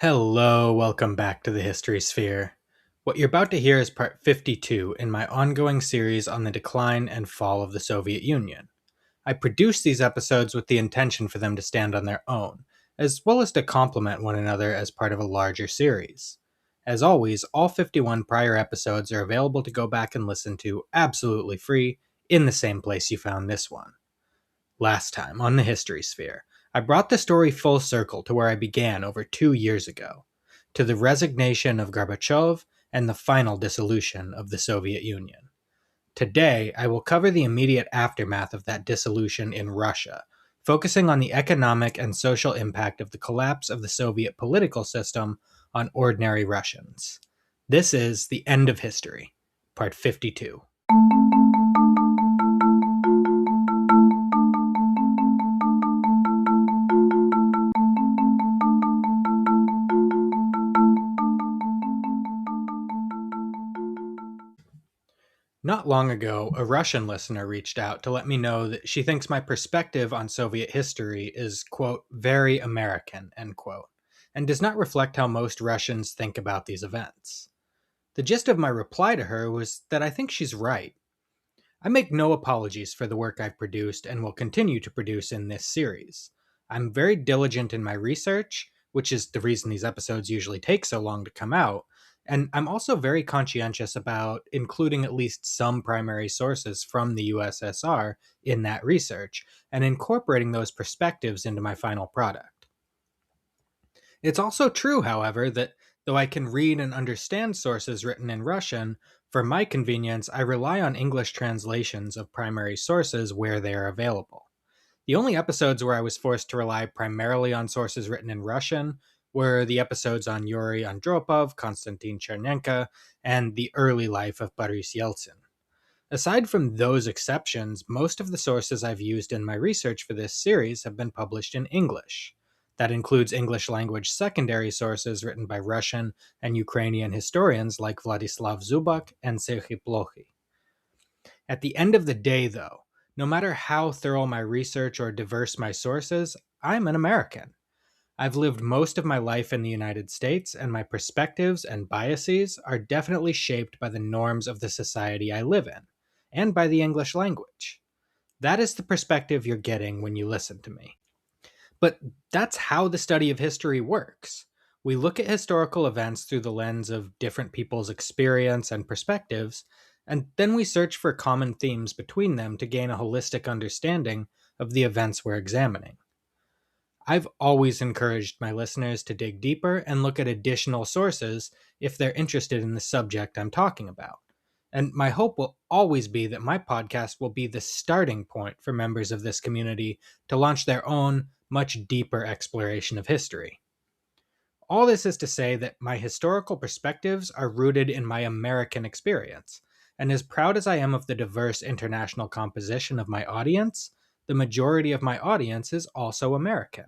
Hello, welcome back to the History Sphere. What you're about to hear is part 52 in my ongoing series on the decline and fall of the Soviet Union. I produced these episodes with the intention for them to stand on their own, as well as to complement one another as part of a larger series. As always, all 51 prior episodes are available to go back and listen to absolutely free in the same place you found this one. Last time on the History Sphere, I brought the story full circle to where I began over 2 years ago, to the resignation of Gorbachev and the final dissolution of the Soviet Union. Today, I will cover the immediate aftermath of that dissolution in Russia, focusing on the economic and social impact of the collapse of the Soviet political system on ordinary Russians. This is The End of History, Part 52. Not long ago, a Russian listener reached out to let me know that she thinks my perspective on Soviet history is, quote, very American, end quote, and does not reflect how most Russians think about these events. The gist of my reply to her was that I think she's right. I make no apologies for the work I've produced and will continue to produce in this series. I'm very diligent in my research, which is the reason these episodes usually take so long to come out, and I'm also very conscientious about including at least some primary sources from the USSR in that research and incorporating those perspectives into my final product. It's also true, however, that though I can read and understand sources written in Russian, for my convenience, I rely on English translations of primary sources where they are available. The only episodes where I was forced to rely primarily on sources written in Russian were the episodes on Yuri Andropov, Konstantin Chernenko, and the early life of Boris Yeltsin. Aside from those exceptions, most of the sources I've used in my research for this series have been published in English. That includes English language secondary sources written by Russian and Ukrainian historians like Vladislav Zubak and Serhiy Plokhy. At the end of the day, though, no matter how thorough my research or diverse my sources, I'm an American. I've lived most of my life in the United States, and my perspectives and biases are definitely shaped by the norms of the society I live in, and by the English language. That is the perspective you're getting when you listen to me. But that's how the study of history works. We look at historical events through the lens of different people's experience and perspectives, and then we search for common themes between them to gain a holistic understanding of the events we're examining. I've always encouraged my listeners to dig deeper and look at additional sources if they're interested in the subject I'm talking about. And my hope will always be that my podcast will be the starting point for members of this community to launch their own, much deeper exploration of history. All this is to say that my historical perspectives are rooted in my American experience, and as proud as I am of the diverse international composition of my audience, the majority of my audience is also American.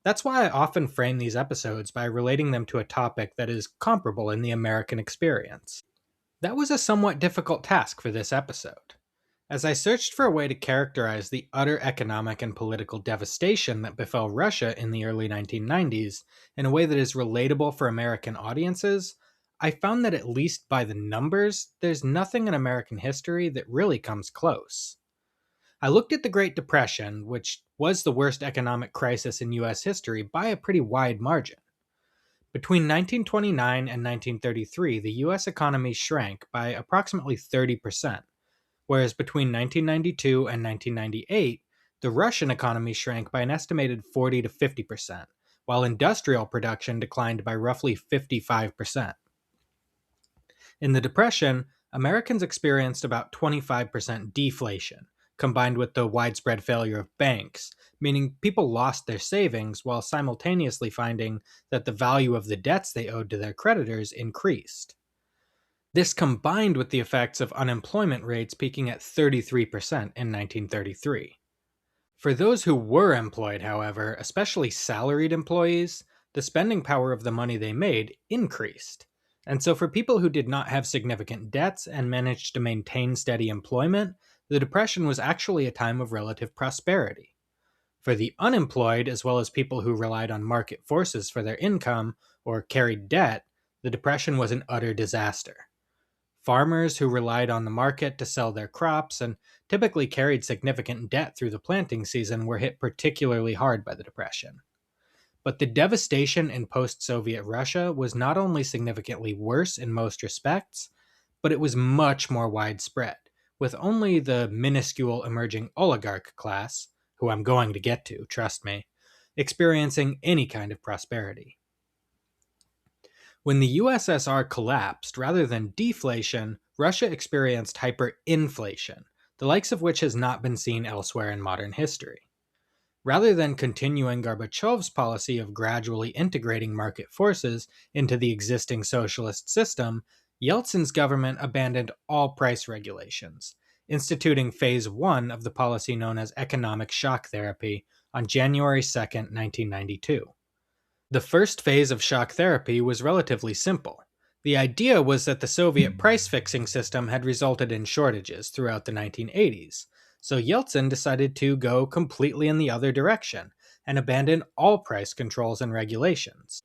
That's why I often frame these episodes by relating them to a topic that is comparable in the American experience. That was a somewhat difficult task for this episode. As I searched for a way to characterize the utter economic and political devastation that befell Russia in the early 1990s in a way that is relatable for American audiences, I found that at least by the numbers, there's nothing in American history that really comes close. I looked at the Great Depression, which was the worst economic crisis in US history by a pretty wide margin. Between 1929 and 1933, the US economy shrank by approximately 30%, whereas between 1992 and 1998, the Russian economy shrank by an estimated 40 to 50%, while industrial production declined by roughly 55%. In the Depression, Americans experienced about 25% deflation, combined with the widespread failure of banks, meaning people lost their savings while simultaneously finding that the value of the debts they owed to their creditors increased. This combined with the effects of unemployment rates peaking at 33% in 1933. For those who were employed, however, especially salaried employees, the spending power of the money they made increased. And so for people who did not have significant debts and managed to maintain steady employment, the Depression was actually a time of relative prosperity. For the unemployed, as well as people who relied on market forces for their income or carried debt, the Depression was an utter disaster. Farmers who relied on the market to sell their crops and typically carried significant debt through the planting season were hit particularly hard by the Depression. But the devastation in post Soviet Russia was not only significantly worse in most respects, but it was much more widespread, with only the minuscule emerging oligarch class, who I'm going to get to, trust me, experiencing any kind of prosperity. When the USSR collapsed, rather than deflation, Russia experienced hyperinflation, the likes of which has not been seen elsewhere in modern history. Rather than continuing Gorbachev's policy of gradually integrating market forces into the existing socialist system, Yeltsin's government abandoned all price regulations, instituting Phase 1 of the policy known as economic shock therapy on January 2, 1992. The first phase of shock therapy was relatively simple. The idea was that the Soviet price fixing system had resulted in shortages throughout the 1980s, so Yeltsin decided to go completely in the other direction and abandon all price controls and regulations.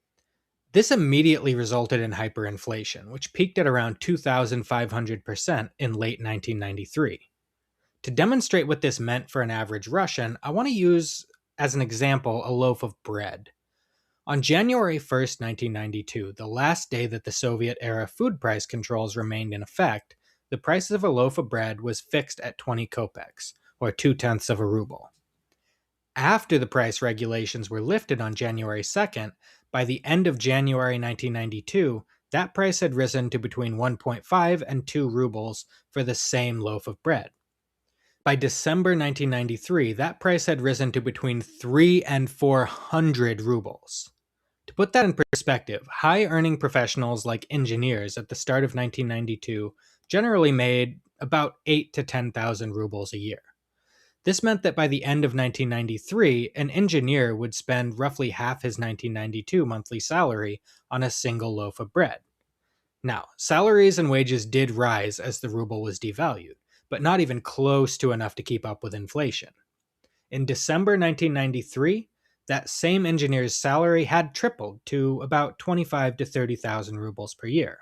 This immediately resulted in hyperinflation, which peaked at around 2,500% in late 1993. To demonstrate what this meant for an average Russian, I want to use as an example a loaf of bread. On January 1st, 1992, the last day that the Soviet-era food price controls remained in effect, the price of a loaf of bread was fixed at 20 kopecks, or 2/10 of a ruble. After the price regulations were lifted on January 2nd, by the end of January 1992, that price had risen to between 1.5 and 2 rubles for the same loaf of bread. By December 1993, that price had risen to between 3 and 400 rubles. To put that in perspective, high-earning professionals like engineers at the start of 1992 generally made about 8 to 10,000 rubles a year. This meant that by the end of 1993, an engineer would spend roughly half his 1992 monthly salary on a single loaf of bread. Now, salaries and wages did rise as the ruble was devalued, but not even close to enough to keep up with inflation. In December 1993, that same engineer's salary had tripled to about 25 to 30,000 rubles per year.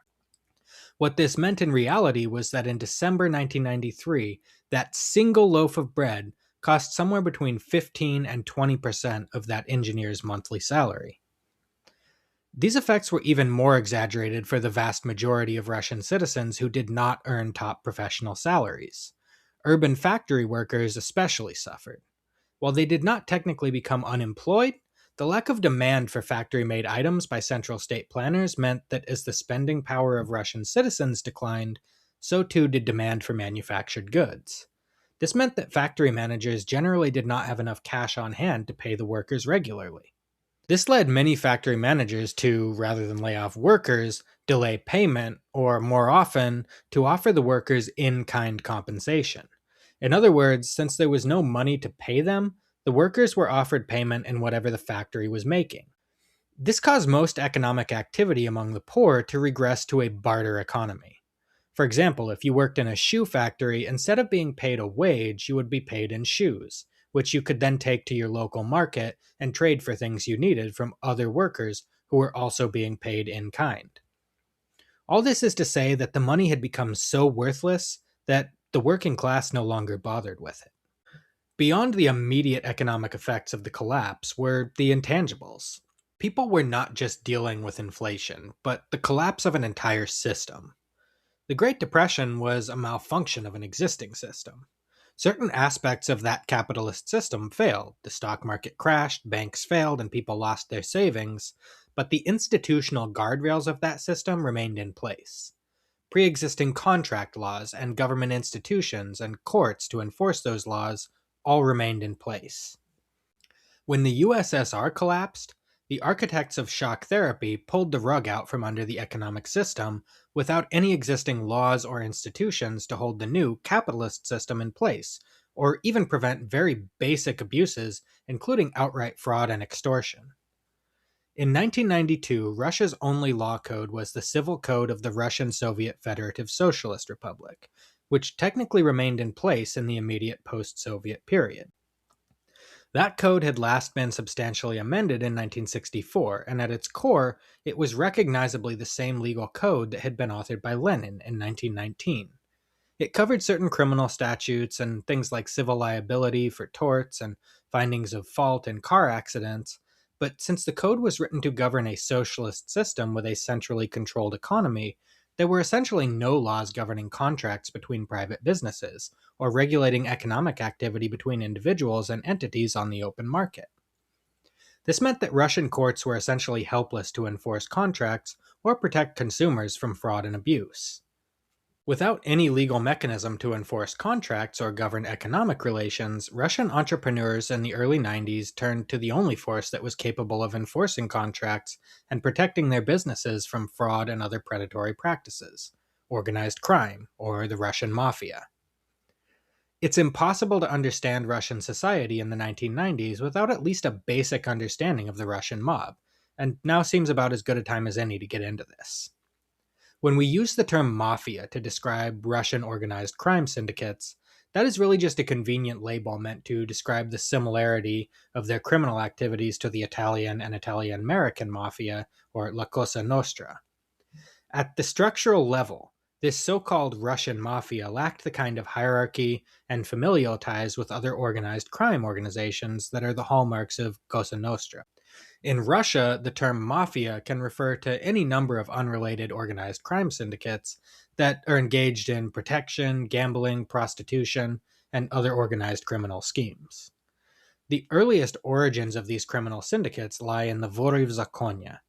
What this meant in reality was that in December 1993, that single loaf of bread cost somewhere between 15 and 20% of that engineer's monthly salary. These effects were even more exaggerated for the vast majority of Russian citizens who did not earn top professional salaries. Urban factory workers especially suffered. While they did not technically become unemployed, the lack of demand for factory-made items by central state planners meant that as the spending power of Russian citizens declined, so too did demand for manufactured goods. This meant that factory managers generally did not have enough cash on hand to pay the workers regularly. This led many factory managers to, rather than lay off workers, delay payment, or more often, to offer the workers in-kind compensation. In other words, since there was no money to pay them, the workers were offered payment in whatever the factory was making. This caused most economic activity among the poor to regress to a barter economy. For example, if you worked in a shoe factory, instead of being paid a wage, you would be paid in shoes, which you could then take to your local market and trade for things you needed from other workers who were also being paid in kind. All this is to say that the money had become so worthless that the working class no longer bothered with it. Beyond the immediate economic effects of the collapse were the intangibles. People were not just dealing with inflation, but the collapse of an entire system. The Great Depression was a malfunction of an existing system. Certain aspects of that capitalist system failed. The stock market crashed, banks failed, and people lost their savings, but the institutional guardrails of that system remained in place. Pre-existing contract laws and government institutions and courts to enforce those laws all remained in place. When the USSR collapsed, the architects of shock therapy pulled the rug out from under the economic system without any existing laws or institutions to hold the new capitalist system in place, or even prevent very basic abuses, including outright fraud and extortion. In 1992, Russia's only law code was the Civil Code of the Russian Soviet Federative Socialist Republic, which technically remained in place in the immediate post-Soviet period. That code had last been substantially amended in 1964, and at its core, it was recognizably the same legal code that had been authored by Lenin in 1919. It covered certain criminal statutes and things like civil liability for torts and findings of fault in car accidents. But since the code was written to govern a socialist system with a centrally controlled economy, there were essentially no laws governing contracts between private businesses or regulating economic activity between individuals and entities on the open market. This meant that Russian courts were essentially helpless to enforce contracts or protect consumers from fraud and abuse. Without any legal mechanism to enforce contracts or govern economic relations, Russian entrepreneurs in the early 90s turned to the only force that was capable of enforcing contracts and protecting their businesses from fraud and other predatory practices: organized crime, or the Russian mafia. It's impossible to understand Russian society in the 1990s without at least a basic understanding of the Russian mob, and now seems about as good a time as any to get into this. When we use the term mafia to describe Russian organized crime syndicates, that is really just a convenient label meant to describe the similarity of their criminal activities to the Italian and Italian American mafia, or La Cosa Nostra. At the structural level, this so-called Russian mafia lacked the kind of hierarchy and familial ties with other organized crime organizations that are the hallmarks of Cosa Nostra. In Russia, the term mafia can refer to any number of unrelated organized crime syndicates that are engaged in protection, gambling, prostitution, and other organized criminal schemes. The earliest origins of these criminal syndicates lie in the Vory v Zakonie,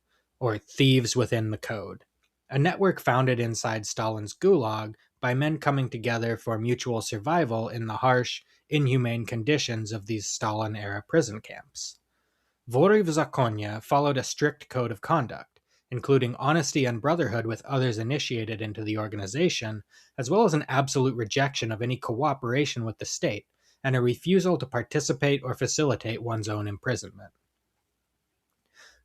or thieves within the code, a network founded inside Stalin's Gulag by men coming together for mutual survival in the harsh, inhumane conditions of these Stalin-era prison camps. Vory v Zakonie followed a strict code of conduct, including honesty and brotherhood with others initiated into the organization, as well as an absolute rejection of any cooperation with the state, and a refusal to participate or facilitate one's own imprisonment.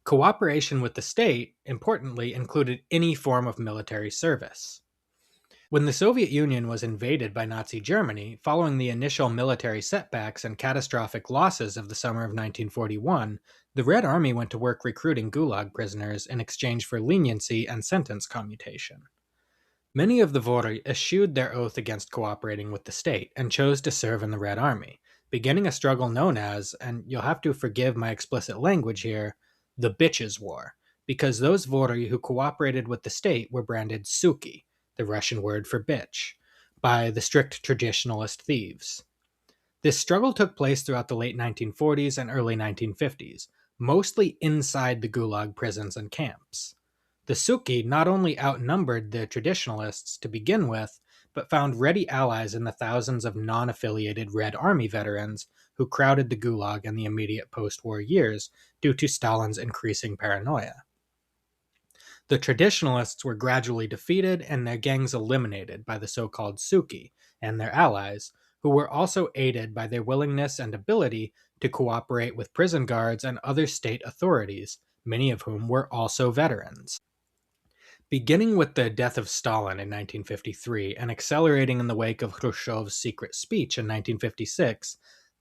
Cooperation with the state, importantly, included any form of military service. When the Soviet Union was invaded by Nazi Germany, following the initial military setbacks and catastrophic losses of the summer of 1941, the Red Army went to work recruiting Gulag prisoners in exchange for leniency and sentence commutation. Many of the Vory eschewed their oath against cooperating with the state and chose to serve in the Red Army, beginning a struggle known as, and you'll have to forgive my explicit language here, the Bitches' War, because those Vory who cooperated with the state were branded suki, the Russian word for bitch, by the strict traditionalist thieves. This struggle took place throughout the late 1940s and early 1950s, mostly inside the Gulag prisons and camps. The Suki not only outnumbered the traditionalists to begin with, but found ready allies in the thousands of non-affiliated Red Army veterans who crowded the Gulag in the immediate post-war years due to Stalin's increasing paranoia. The traditionalists were gradually defeated and their gangs eliminated by the so-called Suki and their allies, who were also aided by their willingness and ability to cooperate with prison guards and other state authorities, many of whom were also veterans. Beginning with the death of Stalin in 1953 and accelerating in the wake of Khrushchev's secret speech in 1956,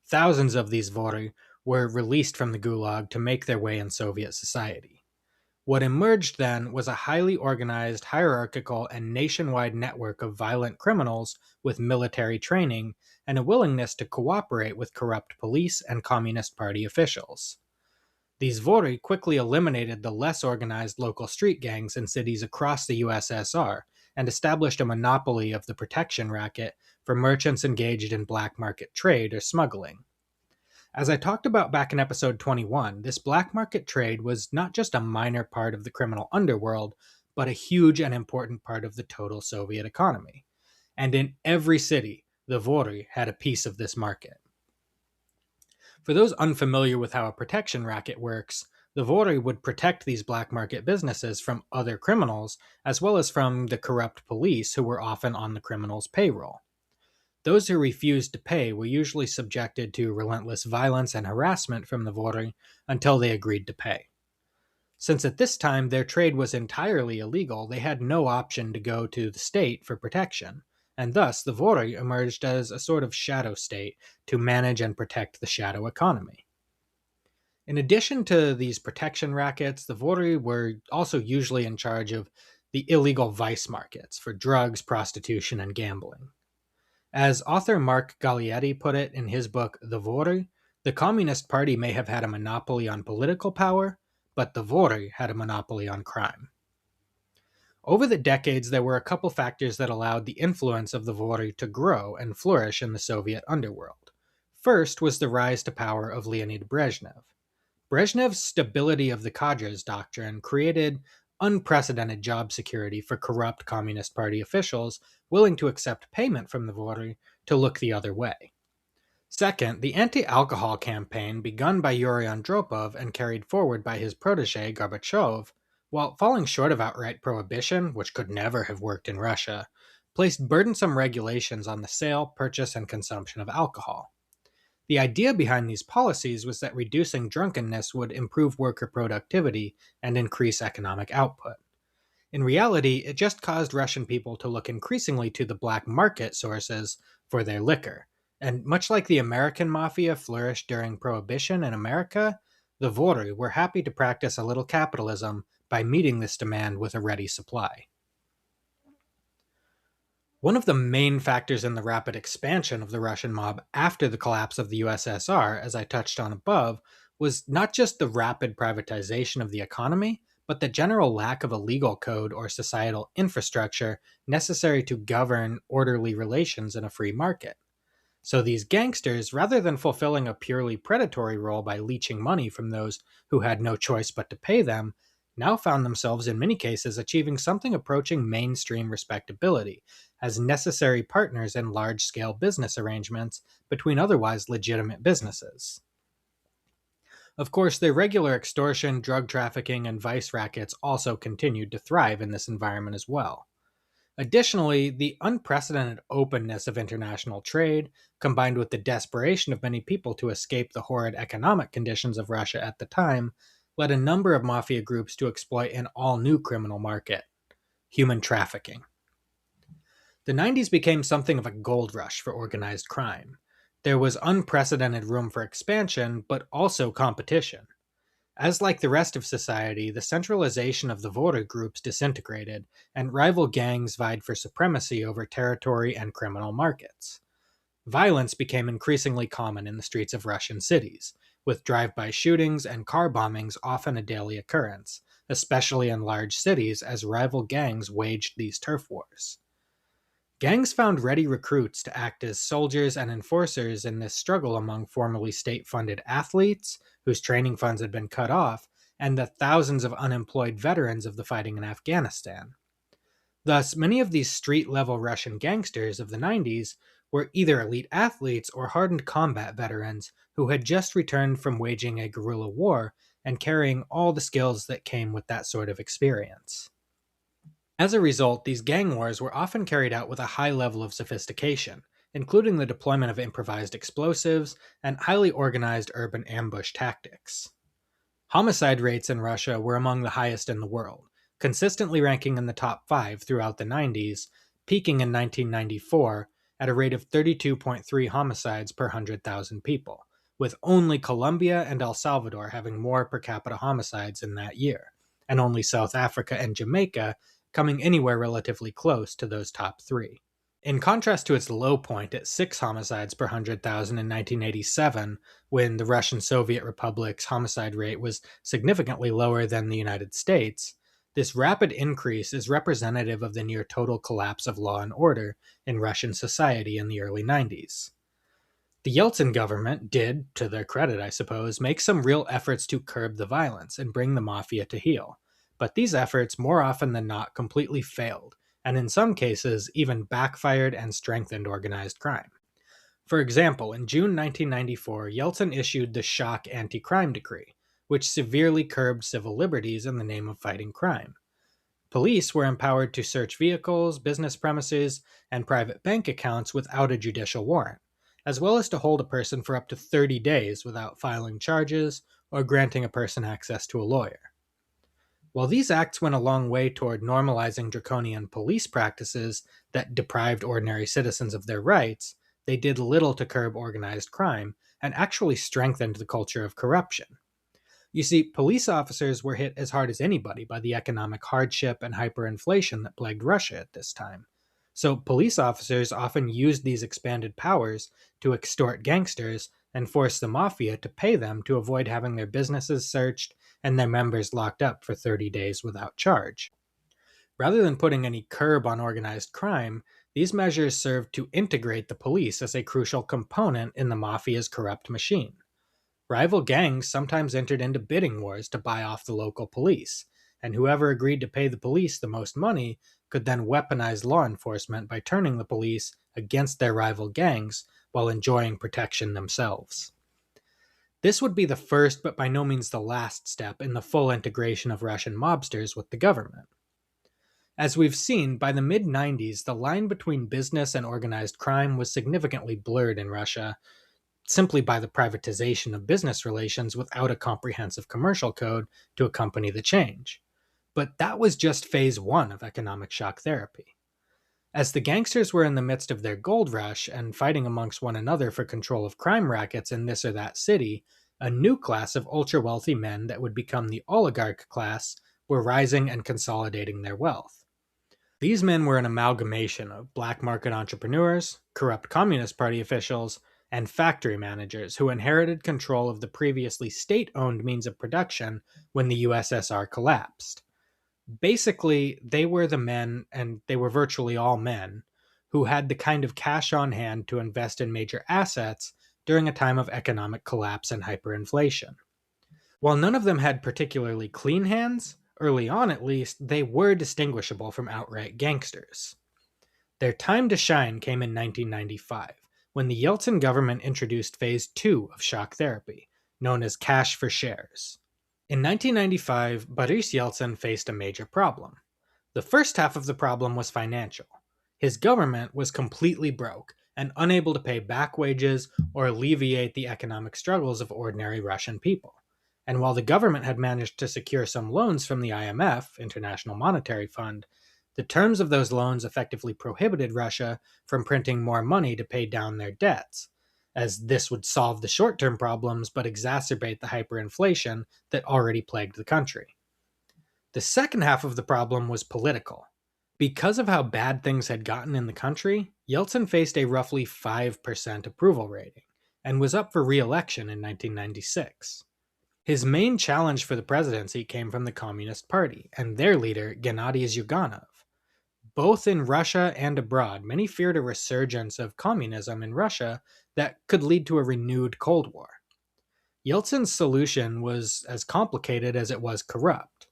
thousands of these Vory were released from the Gulag to make their way in Soviet society. What emerged then was a highly organized, hierarchical, and nationwide network of violent criminals with military training and a willingness to cooperate with corrupt police and Communist Party officials. These Vory quickly eliminated the less organized local street gangs in cities across the USSR and established a monopoly of the protection racket for merchants engaged in black market trade or smuggling. As I talked about back in episode 21, this black market trade was not just a minor part of the criminal underworld, but a huge and important part of the total Soviet economy. And in every city, the Vory had a piece of this market. For those unfamiliar with how a protection racket works, the Vory would protect these black market businesses from other criminals, as well as from the corrupt police who were often on the criminals' payroll. Those who refused to pay were usually subjected to relentless violence and harassment from the Vory until they agreed to pay. Since at this time their trade was entirely illegal, they had no option to go to the state for protection, and thus the Vory emerged as a sort of shadow state to manage and protect the shadow economy. In addition to these protection rackets, the Vori were also usually in charge of the illegal vice markets for drugs, prostitution, and gambling. As author Mark Gallietti put it in his book The Vori, the Communist Party may have had a monopoly on political power, but the Vori had a monopoly on crime. Over the decades, there were a couple factors that allowed the influence of the Vori to grow and flourish in the Soviet underworld. First was the rise to power of Leonid Brezhnev. Brezhnev's stability of the cadres doctrine created unprecedented job security for corrupt Communist Party officials willing to accept payment from the Vori to look the other way. Second, the anti-alcohol campaign begun by Yuri Andropov and carried forward by his protege Gorbachev, while falling short of outright prohibition, which could never have worked in Russia, placed burdensome regulations on the sale, purchase, and consumption of alcohol. The idea behind these policies was that reducing drunkenness would improve worker productivity and increase economic output. In reality, it just caused Russian people to look increasingly to the black market sources for their liquor. And much like the American mafia flourished during Prohibition in America, the Vori were happy to practice a little capitalism by meeting this demand with a ready supply. One of the main factors in the rapid expansion of the Russian mob after the collapse of the USSR, as I touched on above, was not just the rapid privatization of the economy, but the general lack of a legal code or societal infrastructure necessary to govern orderly relations in a free market. So these gangsters, rather than fulfilling a purely predatory role by leeching money from those who had no choice but to pay them, now found themselves in many cases achieving something approaching mainstream respectability as necessary partners in large-scale business arrangements between otherwise legitimate businesses. Of course, their regular extortion, drug trafficking, and vice rackets also continued to thrive in this environment as well. Additionally, the unprecedented openness of international trade, combined with the desperation of many people to escape the horrid economic conditions of Russia at the time, led a number of mafia groups to exploit an all new criminal market: human trafficking. The 90s became something of a gold rush for organized crime. There was unprecedented room for expansion, but also competition. As like the rest of society, the centralization of the voter groups disintegrated, and rival gangs vied for supremacy over territory and criminal markets. Violence became increasingly common in the streets of Russian cities, with drive-by shootings and car bombings often a daily occurrence, especially in large cities as rival gangs waged these turf wars. Gangs found ready recruits to act as soldiers and enforcers in this struggle among formerly state-funded athletes, whose training funds had been cut off, and the thousands of unemployed veterans of the fighting in Afghanistan. Thus, many of these street-level Russian gangsters of the 90s were either elite athletes or hardened combat veterans who had just returned from waging a guerrilla war and carrying all the skills that came with that sort of experience. As a result, these gang wars were often carried out with a high level of sophistication, including the deployment of improvised explosives and highly organized urban ambush tactics. Homicide rates in Russia were among the highest in the world, consistently ranking in the top 5 throughout the 90s, peaking in 1994 at a rate of 32.3 homicides per 100,000 people, with only Colombia and El Salvador having more per capita homicides in that year, and only South Africa and Jamaica coming anywhere relatively close to those top 3. In contrast to its low point at 6 homicides per 100,000 in 1987, when the Russian Soviet Republic's homicide rate was significantly lower than the United States, this rapid increase is representative of the near total collapse of law and order in Russian society in the early 90s. The Yeltsin government did, to their credit I suppose, make some real efforts to curb the violence and bring the mafia to heel, but these efforts more often than not completely failed, and in some cases even backfired and strengthened organized crime. For example, in June 1994, Yeltsin issued the Shock Anti-Crime Decree, which severely curbed civil liberties in the name of fighting crime. Police were empowered to search vehicles, business premises, and private bank accounts without a judicial warrant, as well as to hold a person for up to 30 days without filing charges or granting a person access to a lawyer. While these acts went a long way toward normalizing draconian police practices that deprived ordinary citizens of their rights, they did little to curb organized crime and actually strengthened the culture of corruption. You see, police officers were hit as hard as anybody by the economic hardship and hyperinflation that plagued Russia at this time. So, police officers often used these expanded powers to extort gangsters and force the mafia to pay them to avoid having their businesses searched and their members locked up for 30 days without charge. Rather than putting any curb on organized crime, these measures served to integrate the police as a crucial component in the mafia's corrupt machine. Rival gangs sometimes entered into bidding wars to buy off the local police, and whoever agreed to pay the police the most money could then weaponize law enforcement by turning the police against their rival gangs while enjoying protection themselves. This would be the first but by no means the last step in the full integration of Russian mobsters with the government. As we've seen, by the mid 90s, the line between business and organized crime was significantly blurred in Russia, simply by the privatization of business relations without a comprehensive commercial code to accompany the change. But that was just phase one of economic shock therapy. As the gangsters were in the midst of their gold rush and fighting amongst one another for control of crime rackets in this or that city, a new class of ultra wealthy men that would become the oligarch class were rising and consolidating their wealth. These men were an amalgamation of black market entrepreneurs, corrupt Communist Party officials, and factory managers who inherited control of the previously state-owned means of production when the USSR collapsed. Basically, they were the men, and they were virtually all men, who had the kind of cash on hand to invest in major assets during a time of economic collapse and hyperinflation. While none of them had particularly clean hands, early on at least, they were distinguishable from outright gangsters. Their time to shine came in 1995, when the Yeltsin government introduced phase two of shock therapy, known as cash for shares. In 1995, Boris Yeltsin faced a major problem. The first half of the problem was financial. His government was completely broke and unable to pay back wages or alleviate the economic struggles of ordinary Russian people. And while the government had managed to secure some loans from the IMF, International Monetary Fund, the terms of those loans effectively prohibited Russia from printing more money to pay down their debts, as this would solve the short-term problems but exacerbate the hyperinflation that already plagued the country. The second half of the problem was political. Because of how bad things had gotten in the country, Yeltsin faced a roughly 5% approval rating and was up for re-election in 1996. His main challenge for the presidency came from the Communist Party and their leader, Gennady Zyuganov. Both in Russia and abroad, many feared a resurgence of communism in Russia that could lead to a renewed Cold War. Yeltsin's solution was as complicated as it was corrupt.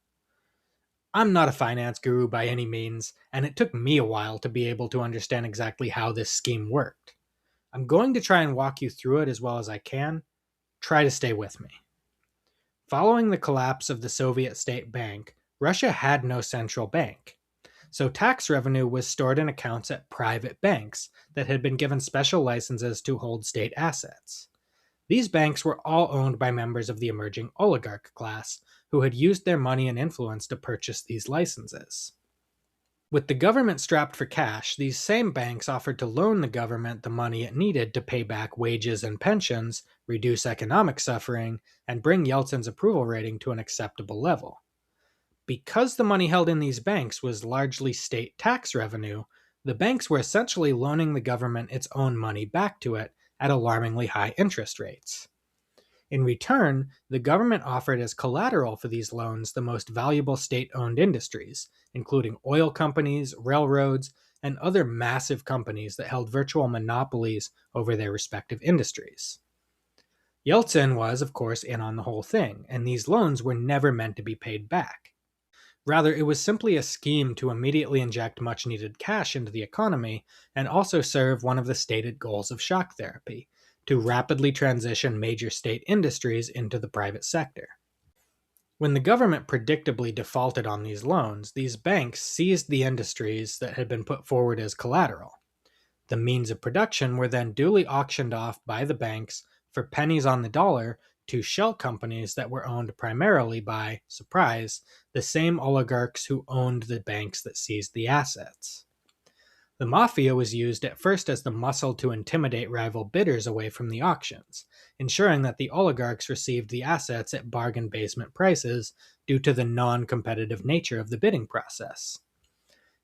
I'm not a finance guru by any means, and it took me a while to be able to understand exactly how this scheme worked. I'm going to try and walk you through it as well as I can. Try to stay with me. Following the collapse of the Soviet state bank, Russia had no central bank. So tax revenue was stored in accounts at private banks that had been given special licenses to hold state assets. These banks were all owned by members of the emerging oligarch class, who had used their money and influence to purchase these licenses. With the government strapped for cash, these same banks offered to loan the government the money it needed to pay back wages and pensions, reduce economic suffering, and bring Yeltsin's approval rating to an acceptable level. Because the money held in these banks was largely state tax revenue, the banks were essentially loaning the government its own money back to it at alarmingly high interest rates. In return, the government offered as collateral for these loans the most valuable state-owned industries, including oil companies, railroads, and other massive companies that held virtual monopolies over their respective industries. Yeltsin was, of course, in on the whole thing, and these loans were never meant to be paid back. Rather, it was simply a scheme to immediately inject much-needed cash into the economy and also serve one of the stated goals of shock therapy, to rapidly transition major state industries into the private sector. When the government predictably defaulted on these loans, these banks seized the industries that had been put forward as collateral. The means of production were then duly auctioned off by the banks for pennies on the dollar to shell companies that were owned primarily by, surprise, the same oligarchs who owned the banks that seized the assets. The mafia was used at first as the muscle to intimidate rival bidders away from the auctions, ensuring that the oligarchs received the assets at bargain basement prices due to the non-competitive nature of the bidding process.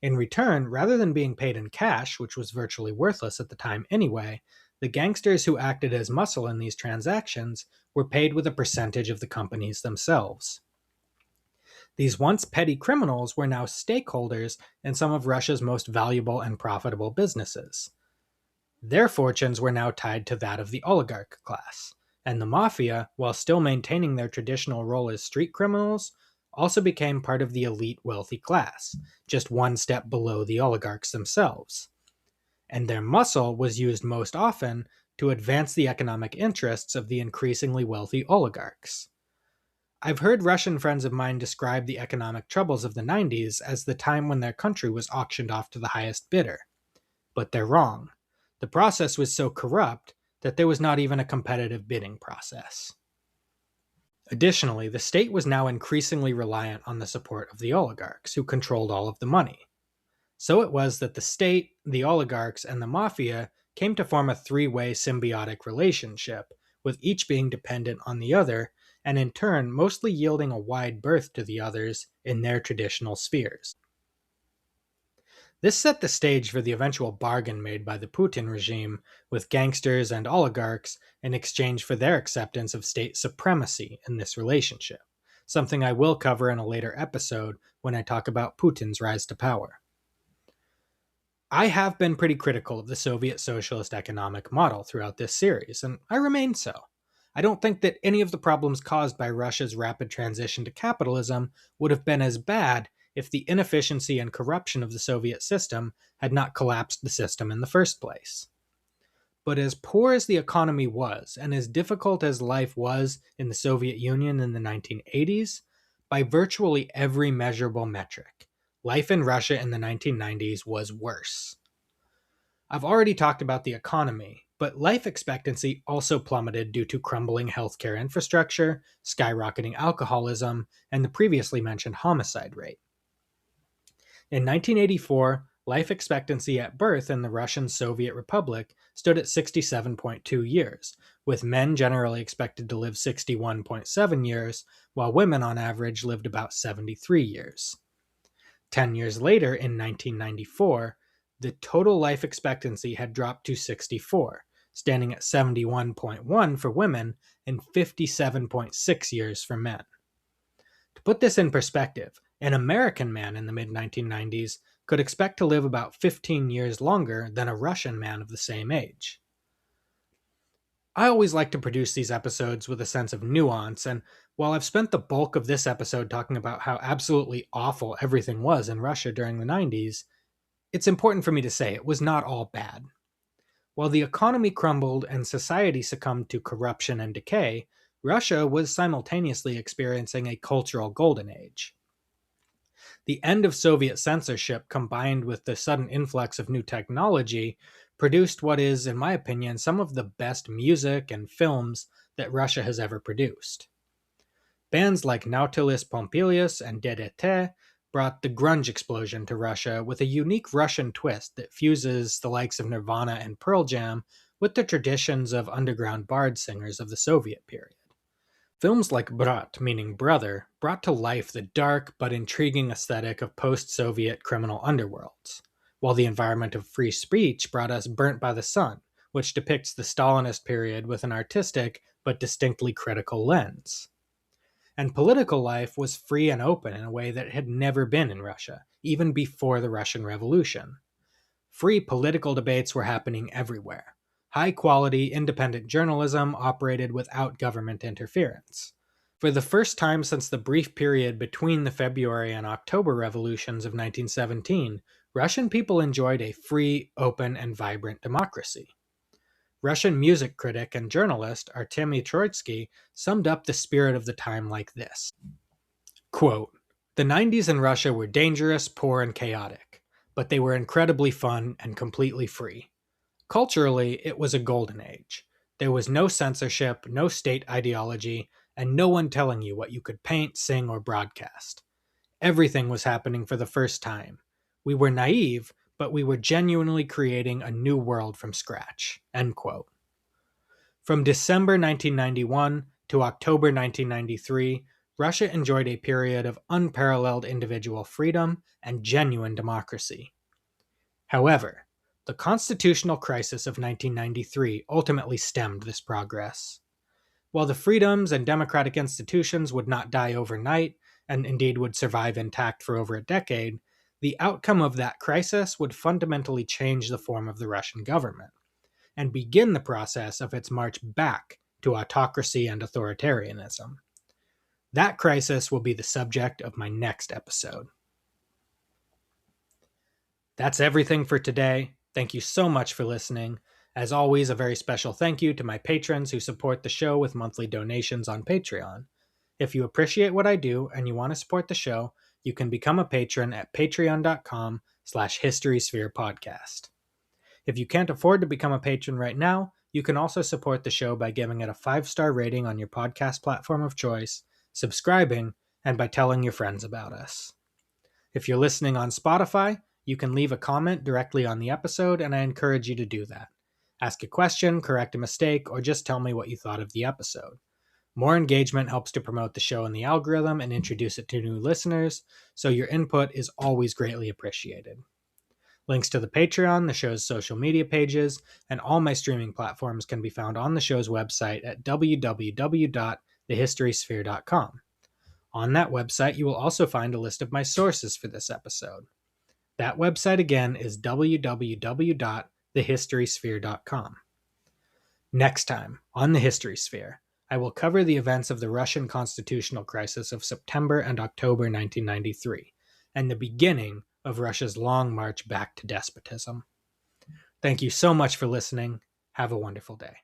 In return, rather than being paid in cash, which was virtually worthless at the time anyway, the gangsters who acted as muscle in these transactions were paid with a percentage of the companies themselves. These once petty criminals were now stakeholders in some of Russia's most valuable and profitable businesses. Their fortunes were now tied to that of the oligarch class, and the mafia, while still maintaining their traditional role as street criminals, also became part of the elite wealthy class, just one step below the oligarchs themselves. And their muscle was used most often to advance the economic interests of the increasingly wealthy oligarchs. I've heard Russian friends of mine describe the economic troubles of the 90s as the time when their country was auctioned off to the highest bidder. But they're wrong. The process was so corrupt that there was not even a competitive bidding process. Additionally, the state was now increasingly reliant on the support of the oligarchs, who controlled all of the money. So it was that the state, the oligarchs, and the mafia came to form a three-way symbiotic relationship, with each being dependent on the other, and in turn mostly yielding a wide berth to the others in their traditional spheres. This set the stage for the eventual bargain made by the Putin regime with gangsters and oligarchs in exchange for their acceptance of state supremacy in this relationship, something I will cover in a later episode when I talk about Putin's rise to power. I have been pretty critical of the Soviet socialist economic model throughout this series, and I remain so. I don't think that any of the problems caused by Russia's rapid transition to capitalism would have been as bad if the inefficiency and corruption of the Soviet system had not collapsed the system in the first place. But as poor as the economy was, and as difficult as life was in the Soviet Union in the 1980s, by virtually every measurable metric, life in Russia in the 1990s was worse. I've already talked about the economy, but life expectancy also plummeted due to crumbling healthcare infrastructure, skyrocketing alcoholism, and the previously mentioned homicide rate. In 1984, life expectancy at birth in the Russian Soviet Republic stood at 67.2 years, with men generally expected to live 61.7 years, while women on average lived about 73 years. 10 years later, in 1994, the total life expectancy had dropped to 64, standing at 71.1 for women and 57.6 years for men. To put this in perspective, an American man in the mid-1990s could expect to live about 15 years longer than a Russian man of the same age. I always like to produce these episodes with a sense of nuance, and while I've spent the bulk of this episode talking about how absolutely awful everything was in Russia during the 90s, it's important for me to say it was not all bad. While the economy crumbled and society succumbed to corruption and decay, Russia was simultaneously experiencing a cultural golden age. The end of Soviet censorship combined with the sudden influx of new technology produced what is, in my opinion, some of the best music and films that Russia has ever produced. Bands like Nautilus Pompilius and DDT brought the grunge explosion to Russia with a unique Russian twist that fuses the likes of Nirvana and Pearl Jam with the traditions of underground bard singers of the Soviet period. Films like Brat, meaning brother, brought to life the dark but intriguing aesthetic of post-Soviet criminal underworlds, while the environment of free speech brought us Burnt by the Sun, which depicts the Stalinist period with an artistic but distinctly critical lens. And political life was free and open in a way that it had never been in Russia, even before the Russian Revolution. Free political debates were happening everywhere. High-quality, independent journalism operated without government interference. For the first time since the brief period between the February and October revolutions of 1917, Russian people enjoyed a free, open, and vibrant democracy. Russian music critic and journalist Artemy Troitsky summed up the spirit of the time like this. Quote, "The 90s in Russia were dangerous, poor, and chaotic, but they were incredibly fun and completely free. Culturally, it was a golden age. There was no censorship, no state ideology, and no one telling you what you could paint, sing, or broadcast. Everything was happening for the first time. We were naive, but we were genuinely creating a new world from scratch, end quote. From December 1991 to October 1993, Russia enjoyed a period of unparalleled individual freedom and genuine democracy. However, the constitutional crisis of 1993 ultimately stemmed this progress. While the freedoms and democratic institutions would not die overnight, and indeed would survive intact for over a decade, the outcome of that crisis would fundamentally change the form of the Russian government and begin the process of its march back to autocracy and authoritarianism. That crisis will be the subject of my next episode. That's everything for today. Thank you so much for listening. As always, a very special thank you to my patrons who support the show with monthly donations on Patreon. If you appreciate what I do and you want to support the show, you can become a patron at patreon.com/historyspherepodcast. If you can't afford to become a patron right now, you can also support the show by giving it a 5-star rating on your podcast platform of choice, subscribing, and by telling your friends about us. If you're listening on Spotify, you can leave a comment directly on the episode, and I encourage you to do that. Ask a question, correct a mistake, or just tell me what you thought of the episode. More engagement helps to promote the show in the algorithm and introduce it to new listeners, so your input is always greatly appreciated. Links to the Patreon, the show's social media pages, and all my streaming platforms can be found on the show's website at www.thehistorysphere.com. On that website, you will also find a list of my sources for this episode. That website again is www.thehistorysphere.com. Next time, on The History Sphere, I will cover the events of the Russian constitutional crisis of September and October 1993, and the beginning of Russia's long march back to despotism. Thank you so much for listening. Have a wonderful day.